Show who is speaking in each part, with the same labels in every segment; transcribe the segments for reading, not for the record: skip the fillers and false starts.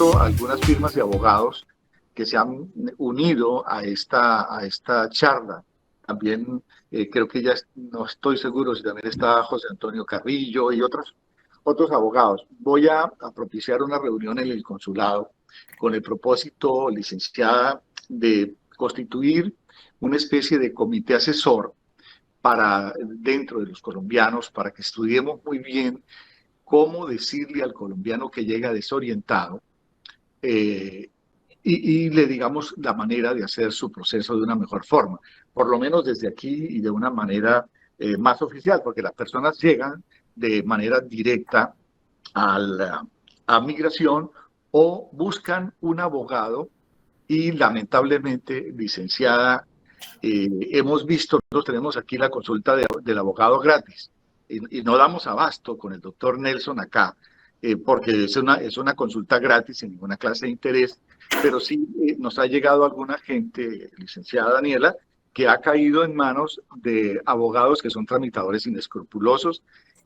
Speaker 1: visto algunas firmas de abogados que se han unido a esta charla. También creo que ya no estoy seguro si también está José Antonio Carrillo y otros abogados. Voy a propiciar una reunión en el consulado con el propósito, licenciada, de constituir una especie de comité asesor para dentro de los colombianos, para que estudiemos muy bien cómo decirle al colombiano que llega desorientado eh, y le digamos la manera de hacer su proceso de una mejor forma, por lo menos desde aquí y de una manera más oficial, porque las personas llegan de manera directa a migración o buscan un abogado y lamentablemente, licenciada, hemos visto, nosotros tenemos aquí la consulta del abogado gratis y no damos abasto con el doctor Nelson acá, porque es una consulta gratis sin ninguna clase de interés, pero sí nos ha llegado alguna gente, licenciada Daniela, que ha caído en manos de abogados que son tramitadores inescrupulosos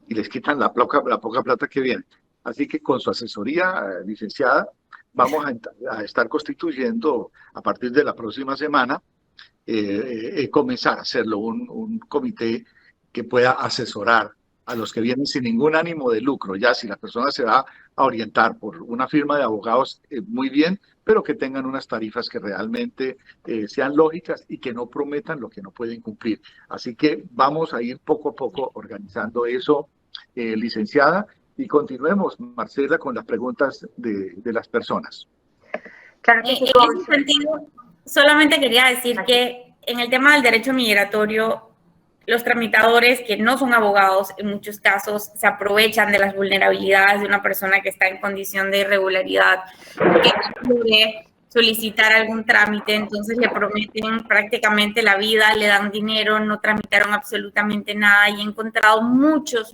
Speaker 1: y les quitan la poca plata que viene. Así que con su asesoría, licenciada, vamos a estar constituyendo a partir de la próxima semana comenzar a hacerlo, un comité que pueda asesorar a los que vienen sin ningún ánimo de lucro. Ya si la persona se va a orientar por una firma de abogados, muy bien, pero que tengan unas tarifas que realmente sean lógicas y que no prometan lo que no pueden cumplir. Así que vamos a ir poco a poco organizando eso, licenciada, y continuemos, Marcela, con las preguntas de las personas.
Speaker 2: Claro que sí,
Speaker 3: en ese sentido, solamente quería decir que en el tema del derecho migratorio, los tramitadores que no son abogados en muchos casos se aprovechan de las vulnerabilidades de una persona que está en condición de irregularidad, que quiere solicitar algún trámite, entonces le prometen prácticamente la vida, le dan dinero, no tramitaron absolutamente nada y he encontrado muchos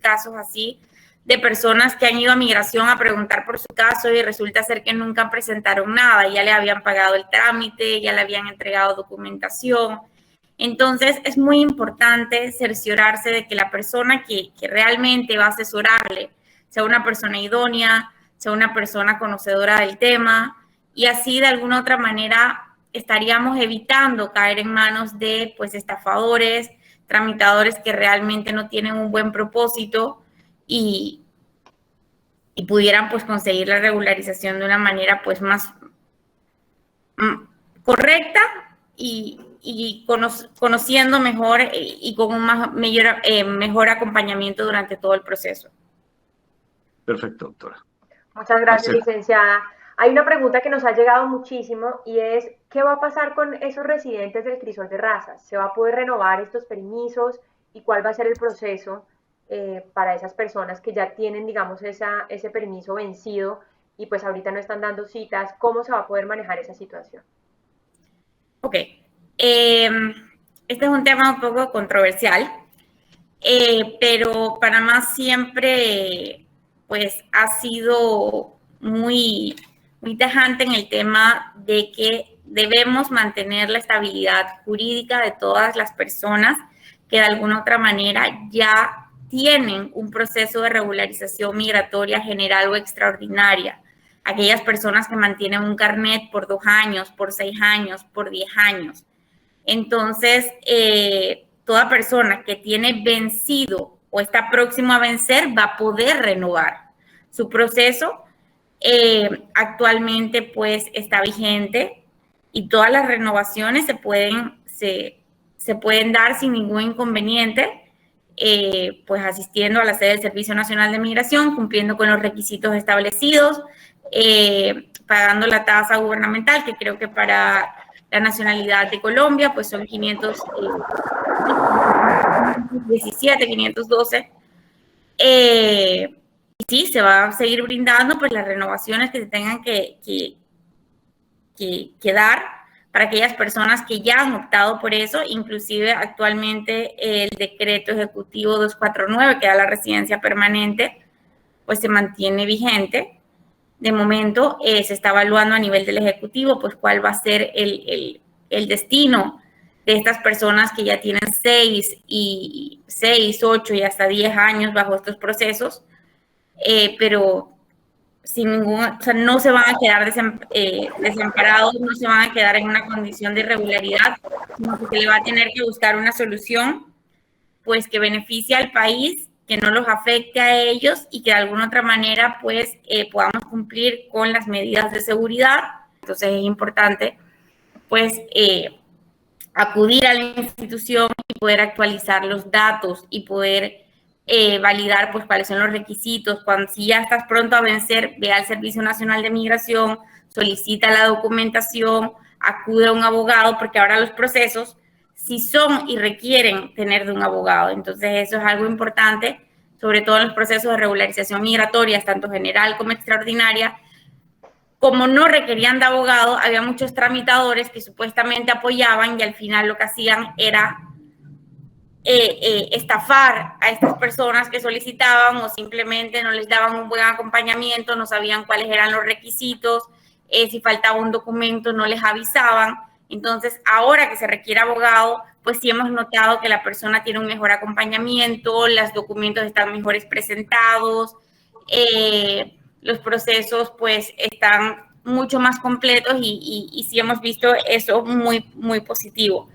Speaker 3: casos así de personas que han ido a migración a preguntar por su caso y resulta ser que nunca presentaron nada, ya le habían pagado el trámite, ya le habían entregado documentación. Entonces, es muy importante cerciorarse de que la persona que realmente va a asesorarle sea una persona idónea, sea una persona conocedora del tema y así de alguna otra manera estaríamos evitando caer en manos de pues estafadores, tramitadores que realmente no tienen un buen propósito y pudieran pues conseguir la regularización de una manera pues más correcta y conociendo mejor y con un mejor acompañamiento durante todo el proceso.
Speaker 1: Perfecto, doctora.
Speaker 2: Muchas gracias, licenciada. Hay una pregunta que nos ha llegado muchísimo y es, ¿qué va a pasar con esos residentes del Crisol de Razas? ¿Se va a poder renovar estos permisos y cuál va a ser el proceso para esas personas que ya tienen, digamos, ese permiso vencido y pues ahorita no están dando citas? ¿Cómo se va a poder manejar esa situación?
Speaker 3: Ok. Este es un tema un poco controversial, pero Panamá siempre pues ha sido muy tajante en el tema de que debemos mantener la estabilidad jurídica de todas las personas que de alguna otra manera ya tienen un proceso de regularización migratoria general o extraordinaria. Aquellas personas que mantienen un carnet por 2 años, por 6 años, por 10 años. Entonces, toda persona que tiene vencido o está próximo a vencer va a poder renovar su proceso. Actualmente, pues, está vigente y todas las renovaciones se pueden dar sin ningún inconveniente, pues asistiendo a la sede del Servicio Nacional de Migración, cumpliendo con los requisitos establecidos, pagando la tasa gubernamental, que creo que para la nacionalidad de Colombia, pues son 517, 512. Y sí, se va a seguir brindando pues las renovaciones que se tengan que dar para aquellas personas que ya han optado por eso. Inclusive actualmente el decreto ejecutivo 249 que da la residencia permanente, pues se mantiene vigente. De momento se está evaluando a nivel del Ejecutivo, pues cuál va a ser el destino de estas personas que ya tienen 6, 8 y hasta 10 años bajo estos procesos, pero sin ningún, o sea, no se van a quedar desamparados, no se van a quedar en una condición de irregularidad, sino que se le va a tener que buscar una solución, pues, que beneficie al país, que no los afecte a ellos y que de alguna otra manera, pues, podamos cumplir con las medidas de seguridad. Entonces es importante, pues, acudir a la institución y poder actualizar los datos y poder validar, pues, cuáles son los requisitos. Cuando, si ya estás pronto a vencer, ve al Servicio Nacional de Migración, solicita la documentación, acude a un abogado, porque ahora los procesos sí son y requieren tener de un abogado. Entonces eso es algo importante, sobre todo en los procesos de regularización migratoria, tanto general como extraordinaria. Como no requerían de abogado, había muchos tramitadores que supuestamente apoyaban y al final lo que hacían era estafar a estas personas que solicitaban, o simplemente no les daban un buen acompañamiento, no sabían cuáles eran los requisitos, si faltaba un documento no les avisaban. Entonces, ahora que se requiere abogado, pues sí hemos notado que la persona tiene un mejor acompañamiento, los documentos están mejores presentados, los procesos pues están mucho más completos y sí hemos visto eso muy, muy positivo.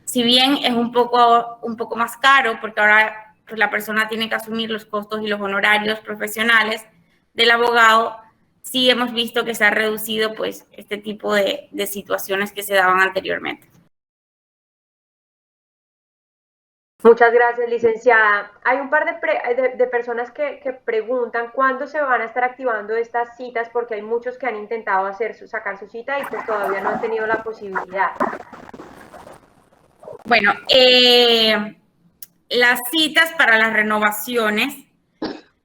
Speaker 3: Si bien es un poco más caro, porque ahora pues, la persona tiene que asumir los costos y los honorarios profesionales del abogado, sí hemos visto que se ha reducido pues este tipo de situaciones que se daban anteriormente.
Speaker 2: Muchas gracias, licenciada. Hay un par de personas que preguntan cuándo se van a estar activando estas citas, porque hay muchos que han intentado sacar su cita y pues todavía no han tenido la posibilidad.
Speaker 3: Bueno, las citas para las renovaciones,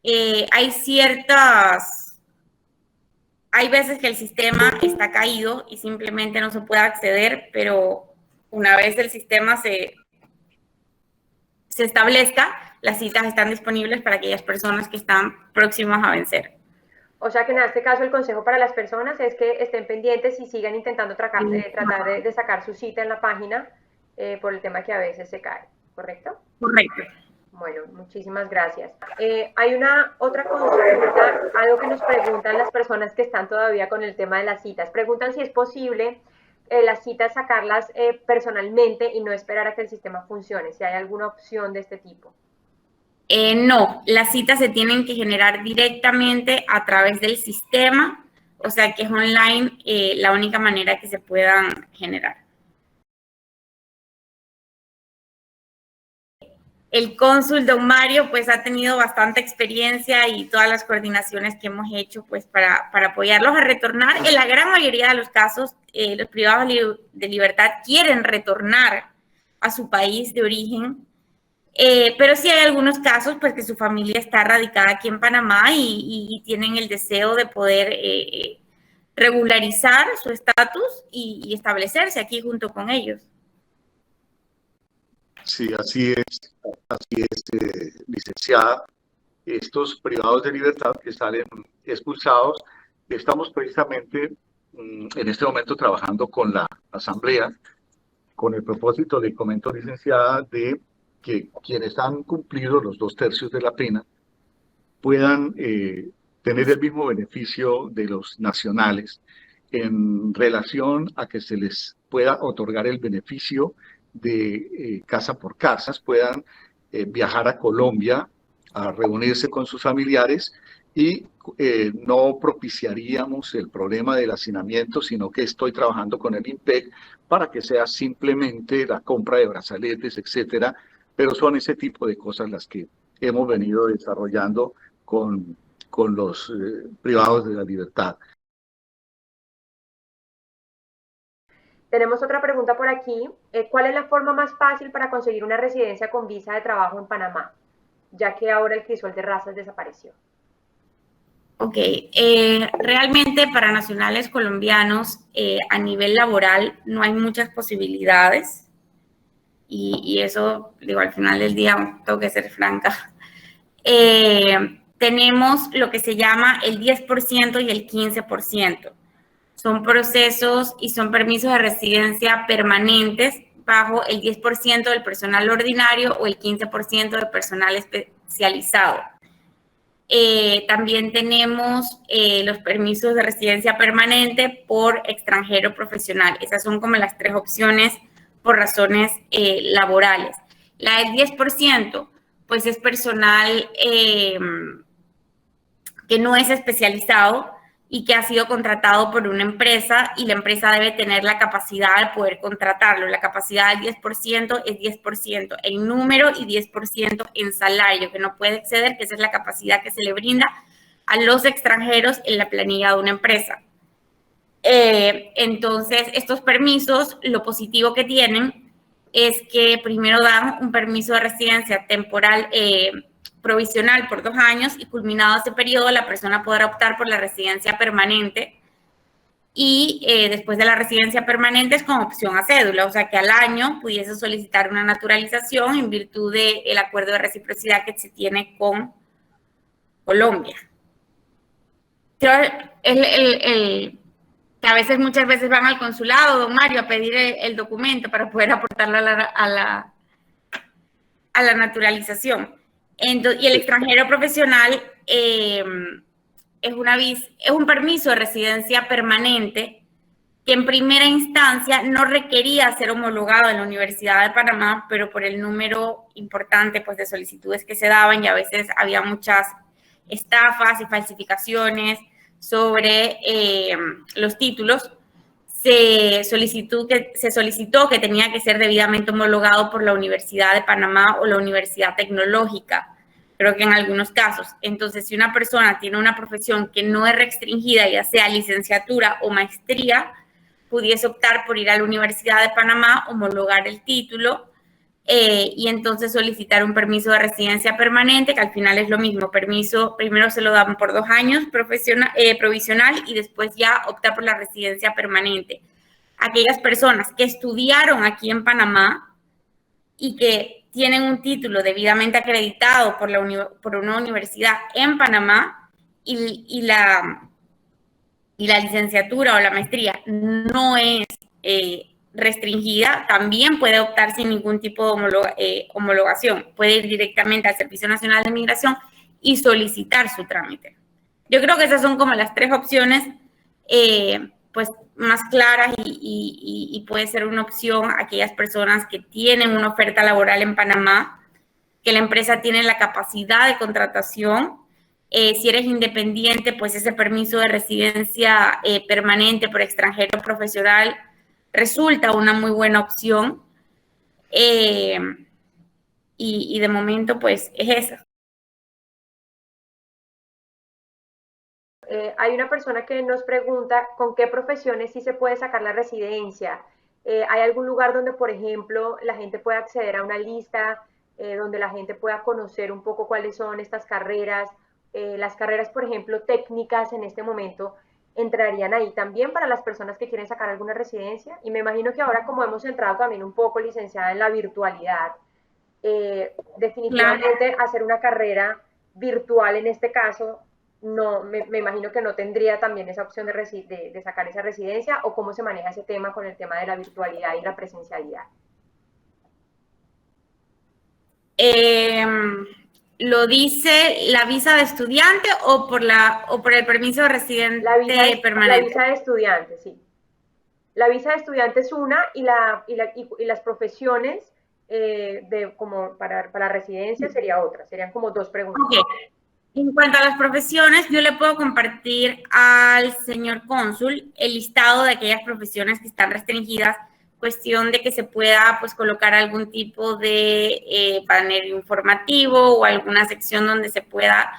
Speaker 3: hay veces que el sistema está caído y simplemente no se puede acceder, pero una vez el sistema se establezca, las citas están disponibles para aquellas personas que están próximas a vencer.
Speaker 2: O sea que en este caso el consejo para las personas es que estén pendientes y sigan intentando tratar de sacar su cita en la página por el tema que a veces se cae, ¿correcto?
Speaker 3: Correcto.
Speaker 2: Bueno, muchísimas gracias. Hay una otra consulta, algo que nos preguntan las personas que están todavía con el tema de las citas. Preguntan si es posible las citas sacarlas personalmente y no esperar a que el sistema funcione, si hay alguna opción de este tipo.
Speaker 3: No, las citas se tienen que generar directamente a través del sistema, o sea que es online la única manera que se puedan generar. El cónsul don Mario pues ha tenido bastante experiencia y todas las coordinaciones que hemos hecho pues para apoyarlos a retornar. En la gran mayoría de los casos, los privados de libertad quieren retornar a su país de origen, pero sí hay algunos casos pues que su familia está radicada aquí en Panamá y tienen el deseo de poder regularizar su estatus y establecerse aquí junto con ellos.
Speaker 1: Sí, así es, licenciada. Estos privados de libertad que salen expulsados, estamos precisamente en este momento trabajando con la Asamblea con el propósito, le comento, licenciada, de que quienes han cumplido los 2/3 de la pena puedan tener el mismo beneficio de los nacionales en relación a que se les pueda otorgar el beneficio de casa por casas, puedan viajar a Colombia a reunirse con sus familiares y no propiciaríamos el problema del hacinamiento, sino que estoy trabajando con el IMPEC para que sea simplemente la compra de brazaletes, etcétera, pero son ese tipo de cosas las que hemos venido desarrollando con los privados de la libertad.
Speaker 2: Tenemos otra pregunta por aquí. ¿Cuál es la forma más fácil para conseguir una residencia con visa de trabajo en Panamá, ya que ahora el crisol de razas desapareció?
Speaker 3: Ok, realmente para nacionales colombianos a nivel laboral no hay muchas posibilidades y eso, digo, al final del día tengo que ser franca. Tenemos lo que se llama el 10% y el 15%. Son procesos y son permisos de residencia permanentes bajo el 10% del personal ordinario o el 15% del personal especializado. También tenemos los permisos de residencia permanente por extranjero profesional. Esas son como las 3 opciones por razones laborales. La del 10%, pues es personal que no es especializado y que ha sido contratado por una empresa y la empresa debe tener la capacidad de poder contratarlo. La capacidad del 10% es 10% en número y 10% en salario, que no puede exceder, que esa es la capacidad que se le brinda a los extranjeros en la planilla de una empresa. Entonces, estos permisos, lo positivo que tienen es que primero dan un permiso de residencia temporal provisional por 2 años y culminado ese periodo la persona podrá optar por la residencia permanente y después de la residencia permanente es con opción a cédula, o sea que al año pudiese solicitar una naturalización en virtud del acuerdo de reciprocidad que se tiene con Colombia. Que a veces, muchas veces van al consulado, don Mario, a pedir el documento para poder aportarlo a la naturalización. Y el extranjero profesional es un permiso de residencia permanente que en primera instancia no requería ser homologado en la Universidad de Panamá, pero por el número importante pues, de solicitudes que se daban y a veces había muchas estafas y falsificaciones sobre los títulos, se solicitó que tenía que ser debidamente homologado por la Universidad de Panamá o la Universidad Tecnológica, creo que en algunos casos. Entonces, si una persona tiene una profesión que no es restringida, ya sea licenciatura o maestría, pudiese optar por ir a la Universidad de Panamá, homologar el título y entonces solicitar un permiso de residencia permanente, que al final es lo mismo, permiso, primero se lo dan por 2 años provisional y después ya opta por la residencia permanente. Aquellas personas que estudiaron aquí en Panamá y que tienen un título debidamente acreditado por una universidad en Panamá y la licenciatura o la maestría no es restringida, también puede optar sin ningún tipo de homologación. Puede ir directamente al Servicio Nacional de Migración y solicitar su trámite. Yo creo que esas son como las 3 opciones pues más claras y puede ser una opción a aquellas personas que tienen una oferta laboral en Panamá, que la empresa tiene la capacidad de contratación. Si eres independiente, pues ese permiso de residencia permanente por extranjero profesional resulta una muy buena opción. Y de momento, pues, es esa.
Speaker 2: Hay una persona que nos pregunta con qué profesiones sí se puede sacar la residencia. ¿Hay algún lugar donde, por ejemplo, la gente pueda acceder a una lista, donde la gente pueda conocer un poco cuáles son estas carreras? Las carreras, por ejemplo, técnicas en este momento, ¿entrarían ahí también para las personas que quieren sacar alguna residencia? Y me imagino que ahora, como hemos entrado también un poco, licenciada, en la virtualidad, definitivamente hacer una carrera virtual en este caso, no, me imagino que no tendría también esa opción de sacar esa residencia, o cómo se maneja ese tema con el tema de la virtualidad y la presencialidad.
Speaker 3: ¿Lo dice la visa de estudiante o por el permiso de residente permanente?
Speaker 2: La visa de estudiante, sí. La visa de estudiante es una y las profesiones como para la residencia sería otra. Serían como 2 preguntas.
Speaker 3: Okay. En cuanto a las profesiones, yo le puedo compartir al señor cónsul el listado de aquellas profesiones que están restringidas, cuestión de que se pueda pues colocar algún tipo de panel informativo o alguna sección donde se pueda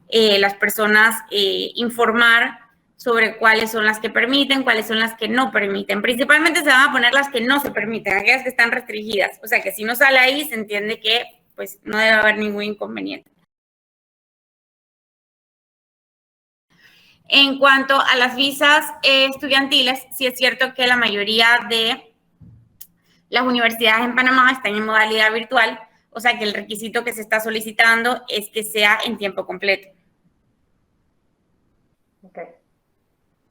Speaker 3: las personas informar sobre cuáles son las que permiten, cuáles son las que no permiten. Principalmente se van a poner las que no se permiten, aquellas que están restringidas. O sea que si no sale ahí, se entiende que pues no debe haber ningún inconveniente. En cuanto a las visas estudiantiles, sí es cierto que la mayoría de las universidades en Panamá están en modalidad virtual, o sea que el requisito que se está solicitando es que sea en tiempo completo.
Speaker 2: Ok.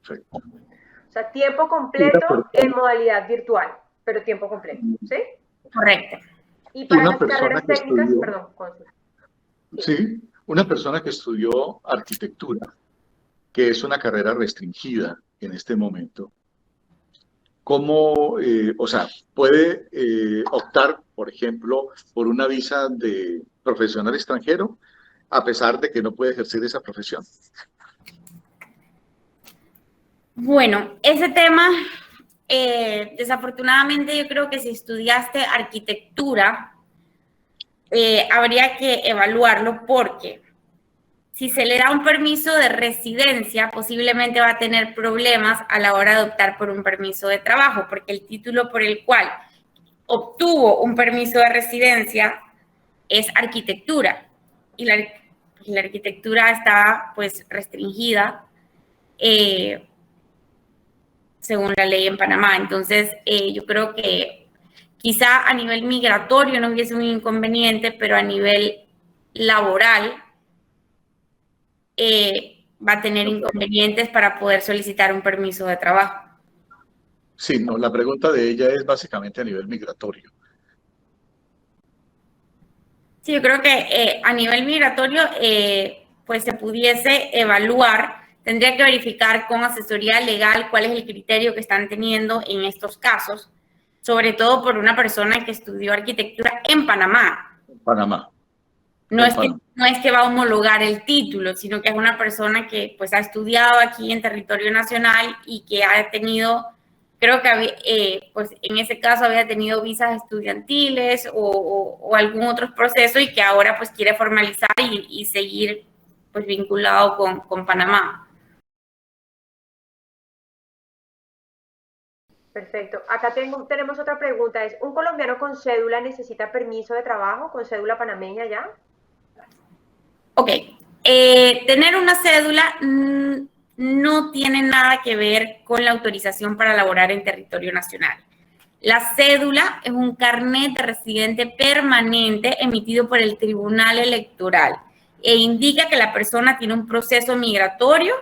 Speaker 2: Sí. O sea, tiempo completo en modalidad virtual, pero tiempo completo, ¿sí?
Speaker 3: Correcto.
Speaker 2: Y para las carreras técnicas, perdón, cónsul.
Speaker 1: Sí, una persona que estudió arquitectura, que es una carrera restringida en este momento, ¿cómo, o sea, puede optar, por ejemplo, por una visa de profesional extranjero, a pesar de que no puede ejercer esa profesión?
Speaker 3: Bueno, ese tema, desafortunadamente yo creo que si estudiaste arquitectura, habría que evaluarlo porque si se le da un permiso de residencia, posiblemente va a tener problemas a la hora de optar por un permiso de trabajo, porque el título por el cual obtuvo un permiso de residencia es arquitectura y la arquitectura está pues restringida según la ley en Panamá. Entonces, yo creo que quizá a nivel migratorio no hubiese un inconveniente, pero a nivel laboral va a tener inconvenientes para poder solicitar un permiso de trabajo.
Speaker 1: Sí, no, la pregunta de ella es básicamente a nivel migratorio.
Speaker 3: Sí, yo creo que a nivel migratorio, pues se pudiese evaluar, tendría que verificar con asesoría legal cuál es el criterio que están teniendo en estos casos, sobre todo por una persona que estudió arquitectura en Panamá.
Speaker 1: Panamá.
Speaker 3: No es que va a homologar el título, sino que es una persona que pues ha estudiado aquí en territorio nacional y que ha tenido, creo que pues en ese caso había tenido visas estudiantiles o algún otro proceso y que ahora pues quiere formalizar y seguir pues vinculado con Panamá.
Speaker 2: Perfecto. Acá tenemos otra pregunta. ¿Es un colombiano con cédula necesita permiso de trabajo con cédula panameña ya?
Speaker 3: Ok. Tener una cédula no tiene nada que ver con la autorización para laborar en territorio nacional. La cédula es un carnet de residente permanente emitido por el Tribunal Electoral e indica que la persona tiene un proceso migratorio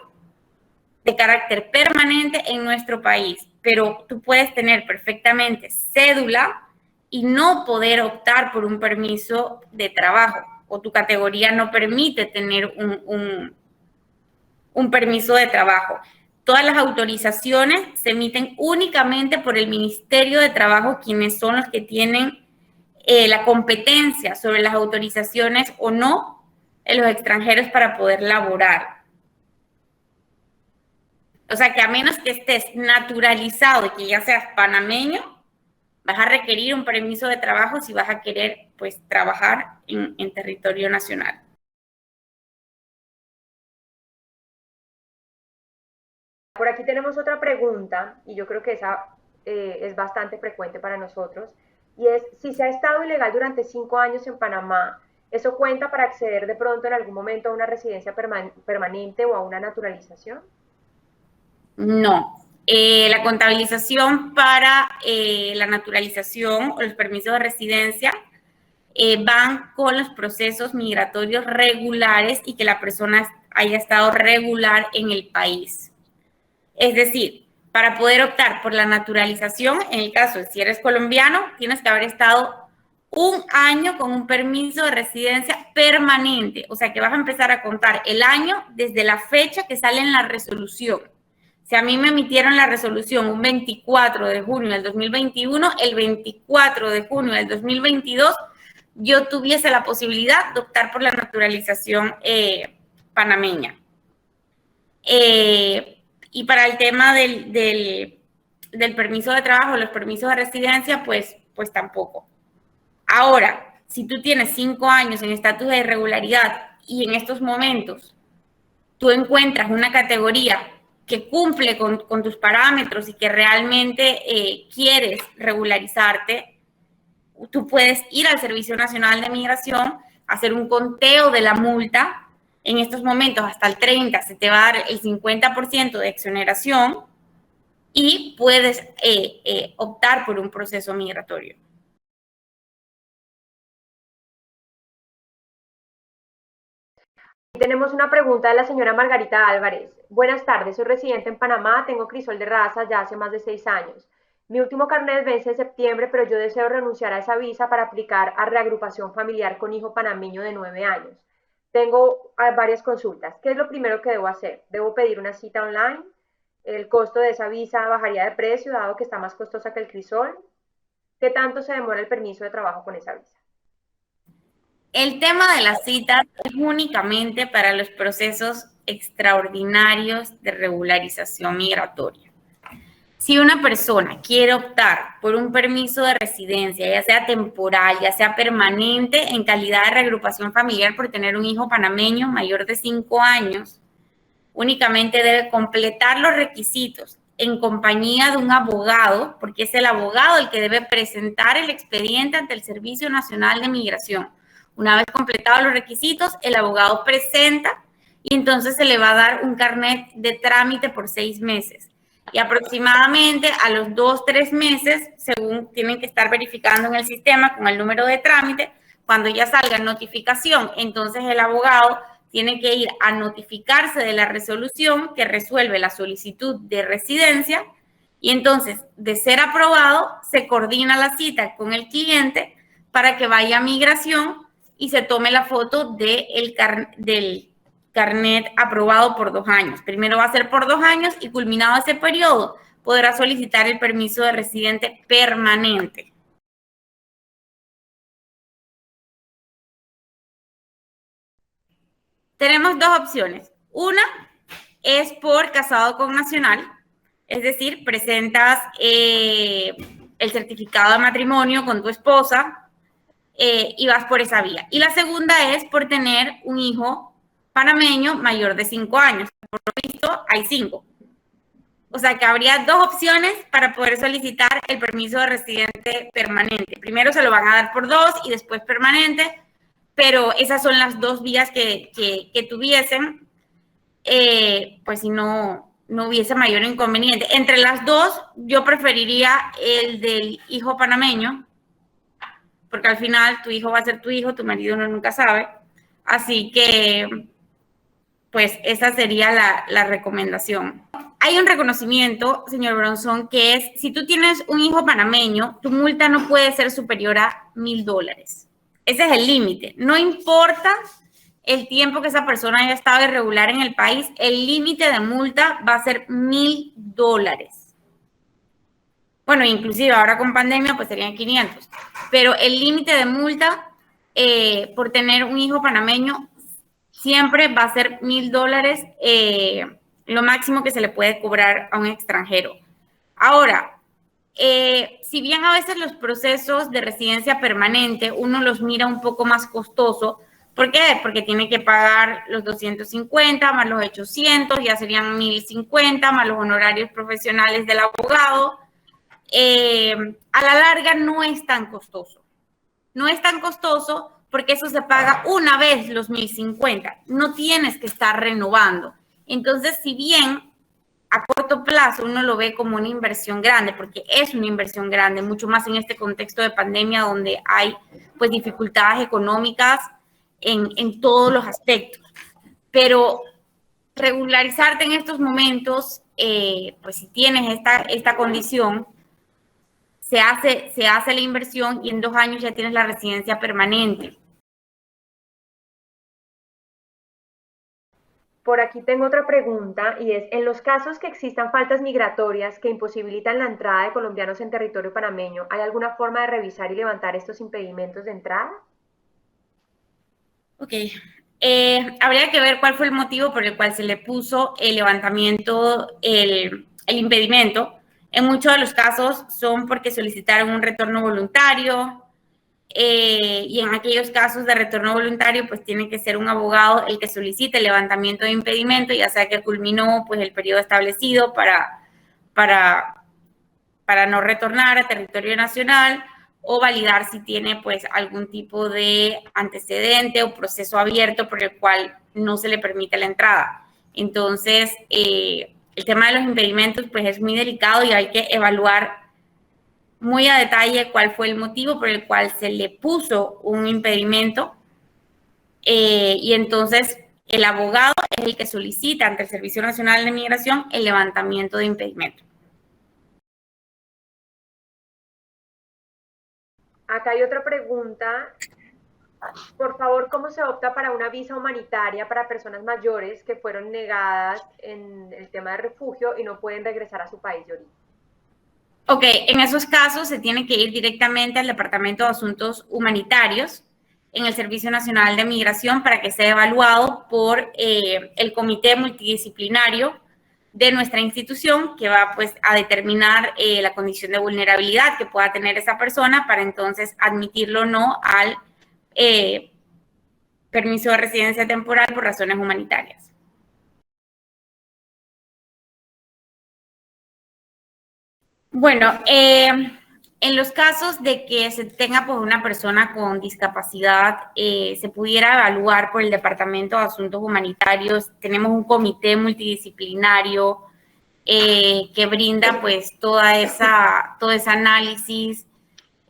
Speaker 3: de carácter permanente en nuestro país, pero tú puedes tener perfectamente cédula y no poder optar por un permiso de trabajo o tu categoría no permite tener un permiso de trabajo. Todas las autorizaciones se emiten únicamente por el Ministerio de Trabajo, quienes son los que tienen la competencia sobre las autorizaciones o no en los extranjeros para poder laborar. O sea que a menos que estés naturalizado y que ya seas panameño, vas a requerir un permiso de trabajo si vas a querer pues trabajar en territorio nacional.
Speaker 2: Por aquí tenemos otra pregunta, y yo creo que esa es bastante frecuente para nosotros, y es, si se ha estado ilegal durante 5 años en Panamá, ¿eso cuenta para acceder de pronto en algún momento a una residencia permanente o a una naturalización?
Speaker 3: No. La contabilización para la naturalización o los permisos de residencia van con los procesos migratorios regulares y que la persona haya estado regular en el país. Es decir, para poder optar por la naturalización, en el caso de si eres colombiano, tienes que haber estado 1 año con un permiso de residencia permanente. O sea que vas a empezar a contar el año desde la fecha que sale en la resolución. Si a mí me emitieron la resolución un 24 de junio del 2021, el 24 de junio del 2022, yo tuviese la posibilidad de optar por la naturalización panameña. Y para el tema del permiso de trabajo, los permisos de residencia, pues tampoco. Ahora, si tú tienes 5 años en estatus de irregularidad y en estos momentos tú encuentras una categoría que cumple con tus parámetros y que realmente quieres regularizarte, tú puedes ir al Servicio Nacional de Migración, hacer un conteo de la multa. En estos momentos, hasta el 30, se te va a dar el 50% de exoneración y puedes optar por un proceso migratorio.
Speaker 2: Tenemos una pregunta de la señora Margarita Álvarez. Buenas tardes, soy residente en Panamá, tengo crisol de raza ya hace más de 6 años. Mi último carnet vence en septiembre, pero yo deseo renunciar a esa visa para aplicar a reagrupación familiar con hijo panameño de 9 años. Tengo varias consultas. ¿Qué es lo primero que debo hacer? ¿Debo pedir una cita online? ¿El costo de esa visa bajaría de precio dado que está más costosa que el crisol? ¿Qué tanto se demora el permiso de trabajo con esa visa?
Speaker 3: El tema de las citas es únicamente para los procesos extraordinarios de regularización migratoria. Si una persona quiere optar por un permiso de residencia, ya sea temporal, ya sea permanente, en calidad de reagrupación familiar por tener un hijo panameño mayor de 5 años, únicamente debe completar los requisitos en compañía de un abogado, porque es el abogado el que debe presentar el expediente ante el Servicio Nacional de Migración. Una vez completados los requisitos, el abogado presenta y entonces se le va a dar un carnet de trámite por 6 meses. Y aproximadamente a los 2-3 meses, según tienen que estar verificando en el sistema con el número de trámite, cuando ya salga notificación, entonces el abogado tiene que ir a notificarse de la resolución que resuelve la solicitud de residencia y entonces, de ser aprobado, se coordina la cita con el cliente para que vaya a migración y se tome la foto del carnet aprobado por 2 años. Primero va a ser por 2 años y culminado ese periodo, podrá solicitar el permiso de residente permanente. Tenemos 2 opciones. Una es por casado con nacional, es decir, presentas el certificado de matrimonio con tu esposa y vas por esa vía. Y la segunda es por tener un hijo panameño mayor de 5 años. Por lo visto, hay 5. O sea que habría 2 opciones para poder solicitar el permiso de residente permanente. Primero se lo van a dar por 2 y después permanente, pero esas son las 2 vías que tuviesen, pues si no hubiese mayor inconveniente. Entre las 2, yo preferiría el del hijo panameño, porque al final tu hijo va a ser tu hijo, tu marido uno nunca sabe. Así que, pues esa sería la recomendación. Hay un reconocimiento, señor Bronson, que es, si tú tienes un hijo panameño, tu multa no puede ser superior a $1,000. Ese es el límite. No importa el tiempo que esa persona haya estado irregular en el país, el límite de multa va a ser $1,000. Bueno, inclusive ahora con pandemia pues serían 500. Pero el límite de multa por tener un hijo panameño siempre va a ser $1,000, lo máximo que se le puede cobrar a un extranjero. Ahora, si bien a veces los procesos de residencia permanente uno los mira un poco más costoso, ¿por qué? Porque tiene que pagar los 250 más los 800, ya serían 1,050 más los honorarios profesionales del abogado. A la larga no es tan costoso. No es tan costoso porque eso se paga una vez los 1,050. No tienes que estar renovando. Entonces, si bien a corto plazo uno lo ve como una inversión grande, porque es una inversión grande, mucho más en este contexto de pandemia donde hay pues dificultades económicas en todos los aspectos. Pero regularizarte en estos momentos, pues si tienes esta condición, se hace la inversión y en 2 años ya tienes la residencia permanente.
Speaker 2: Por aquí tengo otra pregunta y es, en los casos que existan faltas migratorias que imposibilitan la entrada de colombianos en territorio panameño, ¿hay alguna forma de revisar y levantar estos impedimentos de entrada?
Speaker 3: Ok. Habría que ver cuál fue el motivo por el cual se le puso el levantamiento, el impedimento. En muchos de los casos son porque solicitaron un retorno voluntario, y en aquellos casos de retorno voluntario, pues tiene que ser un abogado el que solicite el levantamiento de impedimento, ya sea que culminó pues el periodo establecido para no retornar a territorio nacional o validar si tiene pues algún tipo de antecedente o proceso abierto por el cual no se le permite la entrada. Entonces, el tema de los impedimentos pues es muy delicado y hay que evaluar muy a detalle cuál fue el motivo por el cual se le puso un impedimento, y entonces el abogado es el que solicita ante el Servicio Nacional de Migración el levantamiento de impedimento.
Speaker 2: Acá hay otra pregunta Por favor, ¿cómo se opta para una visa humanitaria para personas mayores que fueron negadas en el tema de refugio y no pueden regresar a su país de origen?
Speaker 3: Ok, en esos casos se tiene que ir directamente al Departamento de Asuntos Humanitarios en el Servicio Nacional de Migración para que sea evaluado por el comité multidisciplinario de nuestra institución, que va pues a determinar la condición de vulnerabilidad que pueda tener esa persona para entonces admitirlo o no al permiso de residencia temporal por razones humanitarias. Bueno, en los casos de que se tenga pues, una persona con discapacidad, se pudiera evaluar por el Departamento de Asuntos Humanitarios. Tenemos un comité multidisciplinario que brinda pues todo ese análisis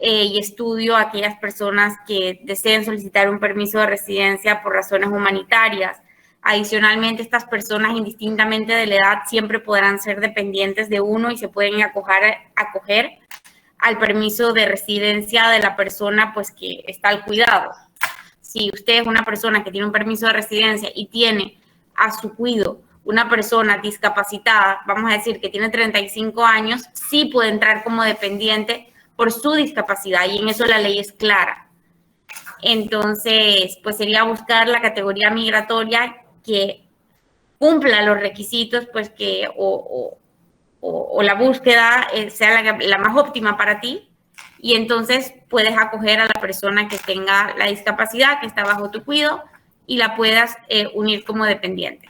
Speaker 3: y estudio a aquellas personas que deseen solicitar un permiso de residencia por razones humanitarias. Adicionalmente, estas personas, indistintamente de la edad, siempre podrán ser dependientes de uno y se pueden acoger al permiso de residencia de la persona pues, que está al cuidado. Si usted es una persona que tiene un permiso de residencia y tiene a su cuidado una persona discapacitada, vamos a decir que tiene 35 años, sí puede entrar como dependiente por su discapacidad y en eso la ley es clara. Entonces, pues sería buscar la categoría migratoria que cumpla los requisitos, pues que o la búsqueda sea la más óptima para ti y entonces puedes acoger a la persona que tenga la discapacidad, que está bajo tu cuidado y la puedas unir como dependiente.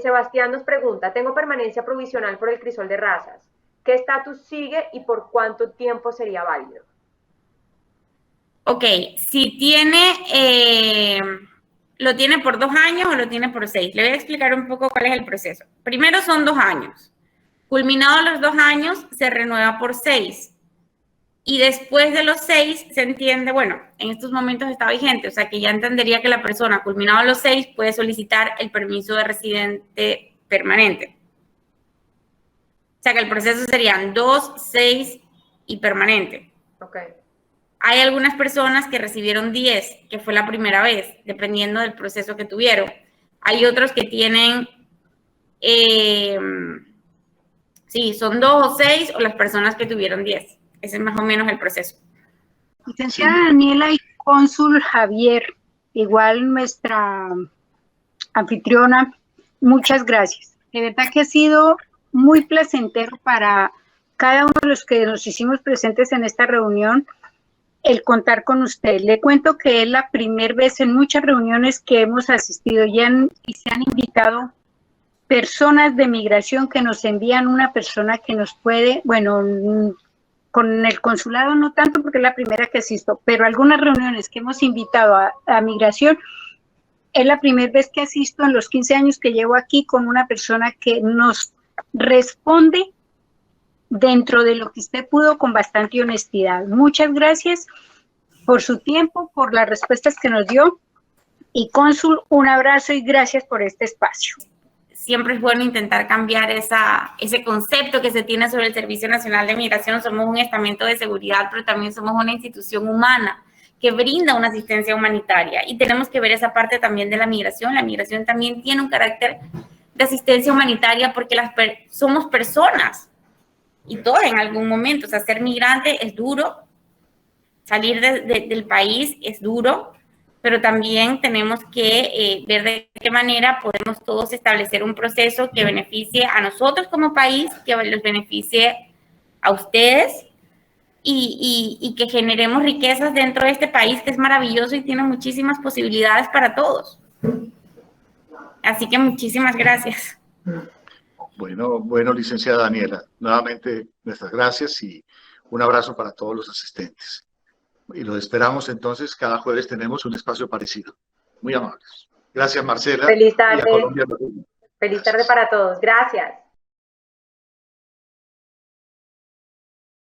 Speaker 2: Sebastián nos pregunta, tengo permanencia provisional por el crisol de razas. ¿Qué estatus sigue y por cuánto tiempo sería válido?
Speaker 3: Ok, si tiene, lo tiene por 2 años o lo tiene por 6. Le voy a explicar un poco cuál es el proceso. Primero son 2 años. Culminados los 2 años, se renueva por 6. Y después de los 6 se entiende, bueno, en estos momentos está vigente, o sea que ya entendería que la persona, culminados los 6, puede solicitar el permiso de residente permanente. O sea que el proceso serían 2, 6 y permanente.
Speaker 2: Ok.
Speaker 3: Hay algunas personas que recibieron 10, que fue la primera vez, dependiendo del proceso que tuvieron. Hay otros que tienen, sí, son 2 o 6 o las personas que tuvieron 10. Ese es más o menos el proceso.
Speaker 4: Licenciada Daniela y cónsul Javier, igual nuestra anfitriona, muchas gracias. De verdad que ha sido muy placentero para cada uno de los que nos hicimos presentes en esta reunión el contar con usted. Le cuento que es la primera vez en muchas reuniones que hemos asistido y se han invitado personas de migración que nos envían una persona que nos puede, bueno, con el consulado no tanto porque es la primera que asisto, pero algunas reuniones que hemos invitado a migración, es la primera vez que asisto en los 15 años que llevo aquí con una persona que nos responde dentro de lo que usted pudo con bastante honestidad. Muchas gracias por su tiempo, por las respuestas que nos dio y cónsul, un abrazo y gracias por este espacio.
Speaker 3: Siempre es bueno intentar cambiar ese concepto que se tiene sobre el Servicio Nacional de Migración. Somos un estamento de seguridad, pero también somos una institución humana que brinda una asistencia humanitaria y tenemos que ver esa parte también de la migración. La migración también tiene un carácter de asistencia humanitaria porque somos personas y todos en algún momento, o sea, ser migrante es duro, salir del país es duro, pero también tenemos que ver de qué manera podemos todos establecer un proceso que beneficie a nosotros como país, que los beneficie a ustedes y que generemos riquezas dentro de este país que es maravilloso y tiene muchísimas posibilidades para todos. Así que muchísimas gracias.
Speaker 1: Bueno, licenciada Daniela, nuevamente nuestras gracias y un abrazo para todos los asistentes. Y los esperamos entonces, cada jueves tenemos un espacio parecido. Muy amables. Gracias, Marcela.
Speaker 2: Feliz tarde. Feliz tarde para todos. Gracias.